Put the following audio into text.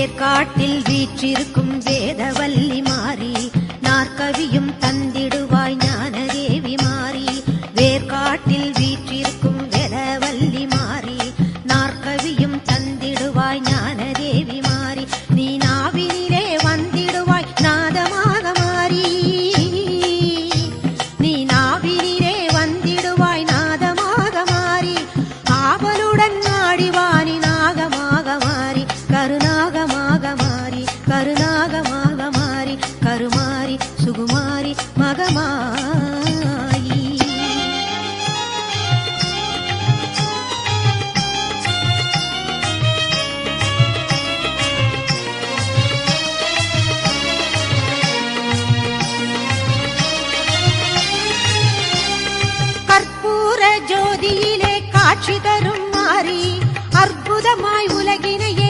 வேர்காட்டில் வீற்றிருக்கும் வேதவல்லி மாறி நாற்கவியும் தந்திடுவாய் ஞானதேவி மாறி. வேர்காட்டில் வீற்றிருக்கும் வேதவல்லி மாறி நாற்கவியும் தந்திடுவாய் ஞானதேவி மாறி. நீ நாவினிலே வந்திடுவாய் நாதமாக மாறி. நீ நாவினிலே வந்திடுவாய் நாதமாக மாறி. ஆவலுடன் ஆடிவாணி நாகமாக மாறி கருநாகமாக மாறி கருநாகமாக மாறி கருமாரி சுகுமாரி மகமாயி. கற்பூர ஜோதியிலே காட்சி தரும்